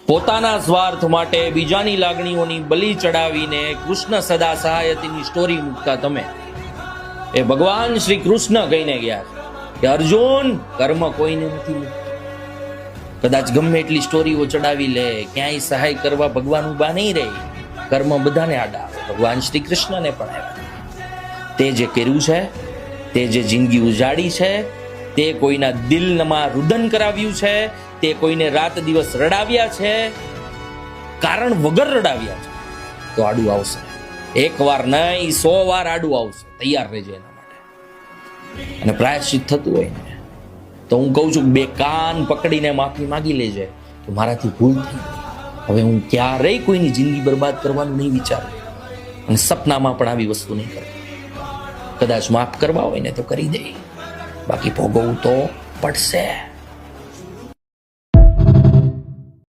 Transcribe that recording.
પોતાના સ્વાર્થ માટે બીજાની લાગણીઓની બલી ચડાવીને કૃષ્ણ સદા સહાયતીની સ્ટોરી મૂકતા તમે એ ભગવાન શ્રી કૃષ્ણ કહીને ગયા કે અર્જુન કર્મ કોઈને નથી મૂકતું. કદાચ ગમે એટલી સ્ટોરીઓ ચડાવી લે, ક્યાંય સહાય કરવા ભગવાન ઉભા નહીં રહે. કર્મ બધાને આડા આવે, ભગવાન શ્રી કૃષ્ણને પણ આવ્યા. તે જે કર્યું છે, તે જે જિંદગી ઉજાડી છે, તે કોઈના દિલમાં રુદન કરાવ્યું છે, તે કોઈને રાત દિવસ રડાવ્યા છે, કારણ વગર રડાવ્યા છે, તો આડું આવશે. એક વાર નહીં 100 વાર આડું આવશે. તૈયાર રહેજો એના માટે. અને પ્રાયશ્ચિત થતું હોય ને તો હું કહું છું 2 કાન પકડીને માફી માંગી લેજે કે મારાથી ભૂલ થઈ ગઈ. હવે હું ક્યારેય કોઈની જિંદગી બરબાદ કરવાનું નહીં વિચારું અને સપનામાં પણ આવી વસ્તુ નહીં કરું. કદાચ માફ કરવા હોય ને તો કરી દે, બાકી ભોગવવું તો પડશે.